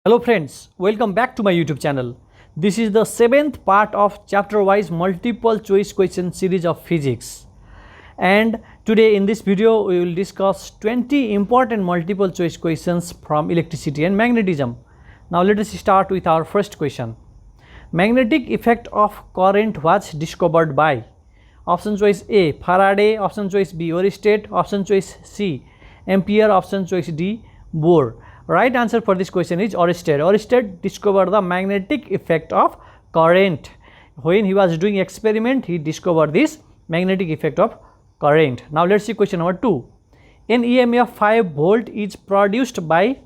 Hello friends, welcome back to my YouTube channel. This is the 7th part of chapter wise multiple choice question series of physics. And today in this video we will discuss 20 important multiple choice questions from electricity and magnetism. Now let us start with our first question. Magnetic effect of current was discovered by option choice A Faraday, option choice B Oersted, option choice C Ampere, option choice D Bohr. Right answer for this question is Oersted. Oersted discovered the magnetic effect of current. When he was doing experiment, he discovered this magnetic effect of current. Now let's see question number 2. An EMF 5 volt is produced by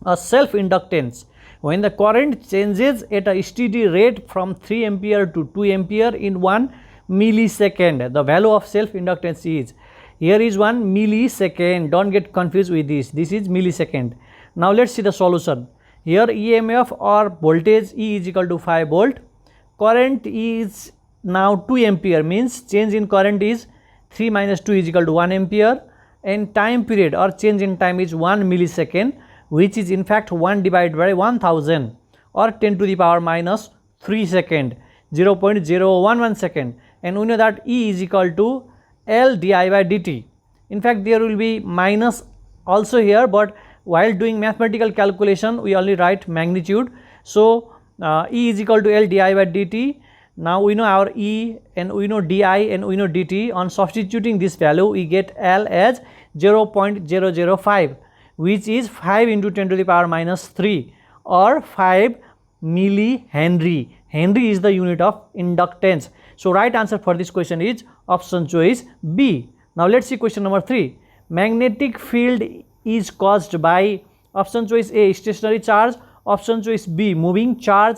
a self-inductance when the current changes at a steady rate from 3 ampere to 2 ampere in 1 millisecond. The value of self-inductance is, here is 1 millisecond, don't get confused with this is millisecond. Now let's see the solution. Here EMF or voltage E is equal to 5 volt. Current is now 2 ampere, means change in current is 3 minus 2 is equal to 1 ampere, and time period or change in time is 1 millisecond, which is in fact 1 divided by 1000 or 10 to the power minus 3 second, 0.011 second, and we know that E is equal to L di by dt. In fact there will be minus also here, but while doing mathematical calculation we only write magnitude. So E is equal to L di by dt. Now we know our E and we know di and we know dt. On substituting this value we get L as 0.005, which is 5 into 10 to the power minus 3 or 5 millihenry. Henry is the unit of inductance. So right answer for this question is option choice B. Now let's see question number 3. Magnetic field is caused by option choice A stationary charge, option choice B moving charge,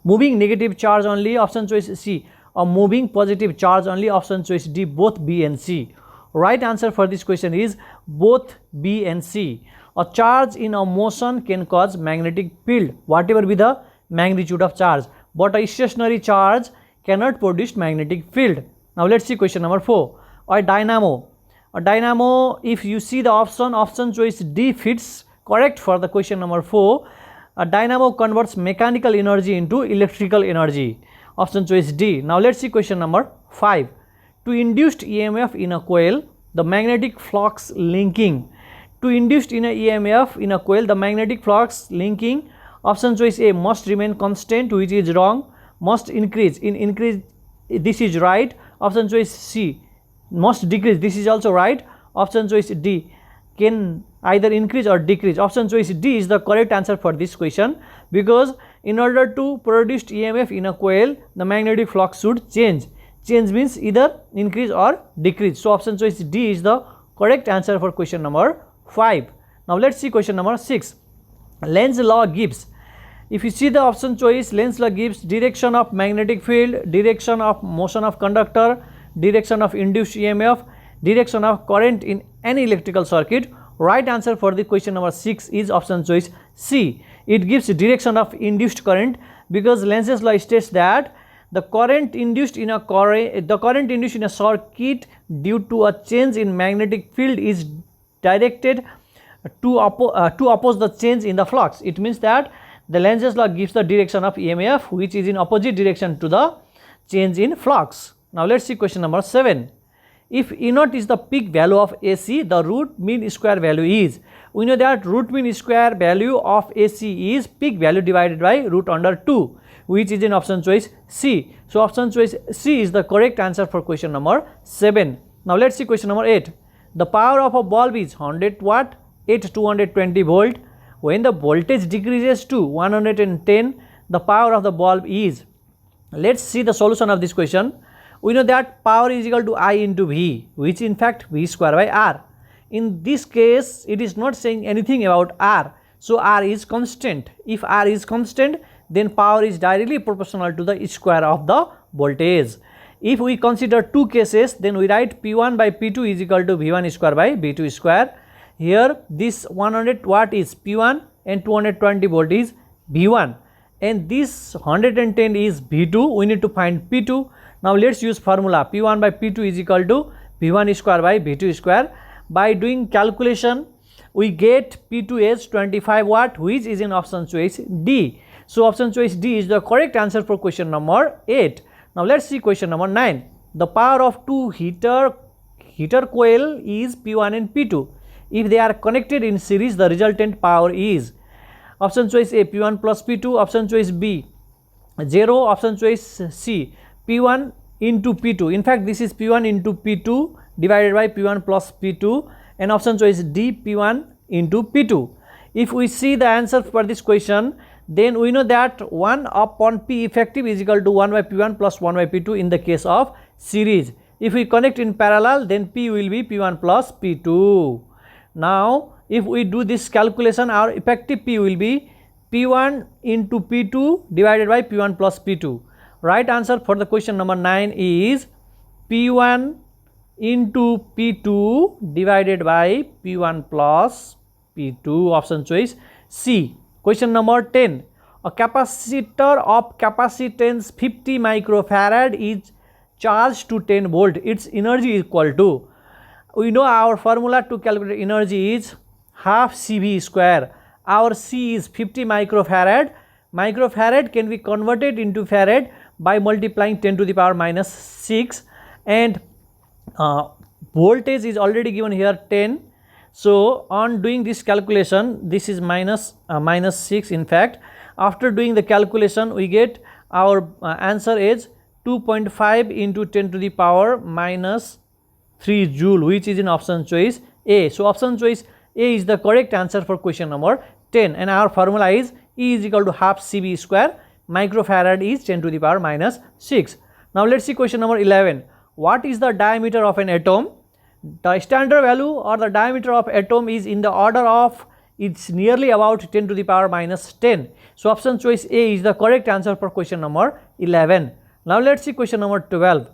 moving negative charge only, option choice C a moving positive charge only, option choice D both B and C. Right answer for this question is both B and C. A charge in a motion can cause magnetic field, whatever be the magnitude of charge, but a stationary charge cannot produce magnetic field. Now let's see question number 4. A dynamo. A dynamo, if you see the option choice D fits correct for the question number 4. A dynamo converts mechanical energy into electrical energy, option choice D. Now let's see question number 5. To induced EMF in a coil, the magnetic flux linking. To induced in a EMF in a coil, the magnetic flux linking, option choice A must remain constant, which is wrong. Must increase, in increase this is right. Option choice C must decrease, this is also right. Option choice D can either increase or decrease. Option choice D is the correct answer for this question, because in order to produce EMF in a coil the magnetic flux should change. Change means either increase or decrease. So option choice D is the correct answer for question number 5. Now let's see question number 6. Lenz law gives, if you see the option choice, Lenz law gives direction of magnetic field, direction of motion of conductor, direction of induced EMF, direction of current in any electrical circuit. Right answer for the question number 6 is option choice C. It gives direction of induced current, because Lenz's law states that the current induced in a circuit due to a change in magnetic field is directed to oppose the change in the flux. It means that the Lenz's law gives the direction of EMF which is in opposite direction to the change in flux. Now let's see question number 7. If E naught is the peak value of AC, the root mean square value is. We know that root mean square value of AC is peak value divided by root under 2, which is in option choice C. So option choice C is the correct answer for question number 7. Now let's see question number 8. The power of a bulb is 100 watt at 220 volt. When the voltage decreases to 110, the power of the bulb is. Let's see the solution of this question. We know that power is equal to I into V, which in fact V square by R. In this case it is not saying anything about R, so R is constant. If R is constant, then power is directly proportional to the square of the voltage. If we consider two cases, then we write P1 by P2 is equal to V1 square by V2 square. Here this 100 watt is P1 and 220 volt is V1, and this 110 is V2. We need to find P2. Now let's use formula. P1 by P2 is equal to V1 square by V2 square. By doing calculation we get P2 as 25 watt, which is in option choice D. So option choice D is the correct answer for question number 8. Now let's see question number 9. The power of two heater coil is P1 and P2. If they are connected in series, the resultant power is option choice A P1 plus P2, option choice B 0, option choice C P1 into P2. In fact, this is P1 into P2 divided by P1 plus P2, and option choice D P1 into P2. If we see the answer for this question, then we know that 1 upon P effective is equal to 1 by P1 plus 1 by P2 in the case of series. If we connect in parallel, then P will be P1 plus P2. Now, if we do this calculation, our effective P will be P1 into P2 divided by P1 plus P2. Right answer for the question number 9 is P1 into P2 divided by P1 plus P2, option choice C. Question number 10. A capacitor of capacitance 50 microfarad is charged to 10 volt. Its energy is equal to, we know our formula to calculate energy is half CV square. Our C is 50 microfarad. Microfarad can be converted into farad by multiplying 10 to the power minus 6, and voltage is already given here 10. So on doing this calculation, this is minus 6. In fact, after doing the calculation, we get our answer is 2.5 into 10 to the power minus 3 joule, which is in option choice A. So option choice A is the correct answer for question number 10, and our formula is E is equal to half CV square. Microfarad is 10 to the power minus 6. Now let's see question number 11. What is the diameter of an atom? The standard value or the diameter of atom is in the order of, it's nearly about 10 to the power minus 10. So option choice A is the correct answer for question number 11. Now let's see question number 12.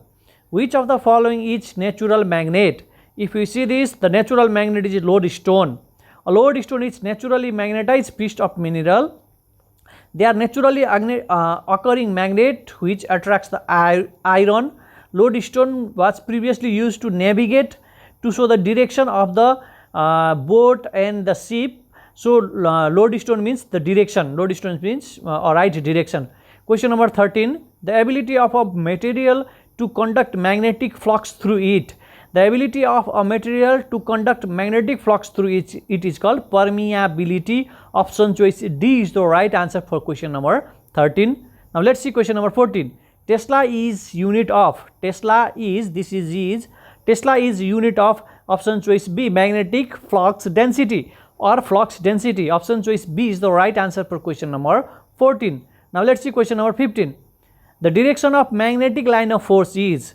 Which of the following is natural magnet? If you see this, the natural magnet is lodestone. A lodestone is naturally magnetized piece of mineral. They are naturally occurring magnet which attracts the iron. Lodestone was previously used to navigate, to show the direction of the boat and the ship. So lodestone means the direction. Lodestone means right direction. Question number 13. The ability of a material to conduct magnetic flux through it. The ability of a material to conduct magnetic flux through it is called permeability. Option choice D is the right answer for question number 13. Now let's see question number 14. Tesla is unit of, Tesla is, this is Tesla is unit of, option choice B, magnetic flux density or flux density. Option choice B is the right answer for question number 14. Now let's see question number 15. The direction of magnetic line of force is,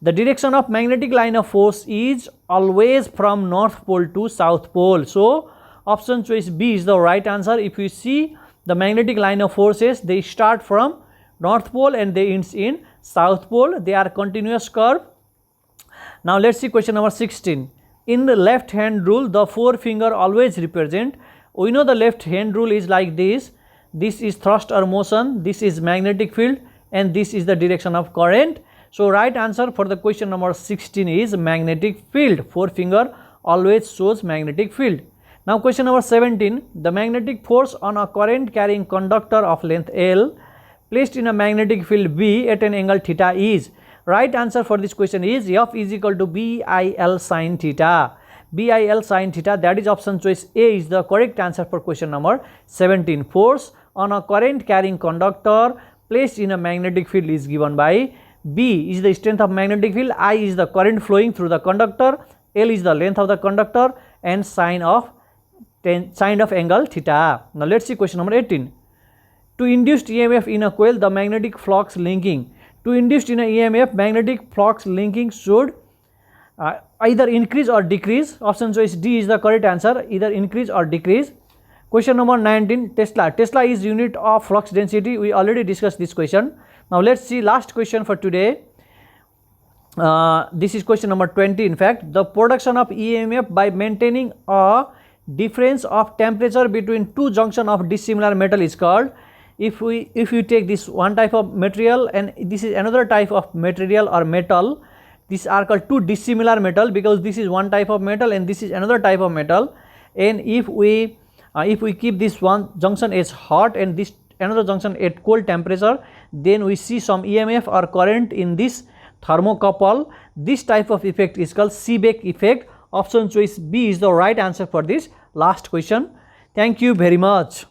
the direction of magnetic line of force is always from north pole to south pole. So option choice B is the right answer. If you see the magnetic line of forces, they start from north pole and they end in south pole. They are continuous curve. Now let's see question number 16. In the left hand rule, the forefinger always represent, we know the left hand rule is like this. This is thrust or motion, this is magnetic field, and this is the direction of current. So right answer for the question number 16 is magnetic field. Forefinger always shows magnetic field. Now question number 17. The magnetic force on a current carrying conductor of length L placed in a magnetic field B at an angle theta is. Right answer for this question is F is equal to BIL sin theta. BIL sin theta, that is option choice A is the correct answer for question number 17. Force on a current carrying conductor placed in a magnetic field is given by B is the strength of magnetic field, I is the current flowing through the conductor, L is the length of the conductor, and sine of angle theta. Now let's see question number 18. To induced EMF in a coil, the magnetic flux linking. To induced in a EMF, magnetic flux linking should either increase or decrease. Option choice D is the correct answer, either increase or decrease. Question number 19. Tesla. Tesla is unit of flux density. We already discussed this question. Now let's see last question for today. This is question number 20. In fact, the production of EMF by maintaining a difference of temperature between two junctions of dissimilar metal is called. If you take this one type of material and this is another type of material or metal, these are called two dissimilar metal because this is one type of metal and this is another type of metal, and if we keep this one junction as hot and this another junction at cold temperature, then we see some EMF or current in this thermocouple. This type of effect is called Seebeck effect. Option choice B is the right answer for this last question. Thank you very much.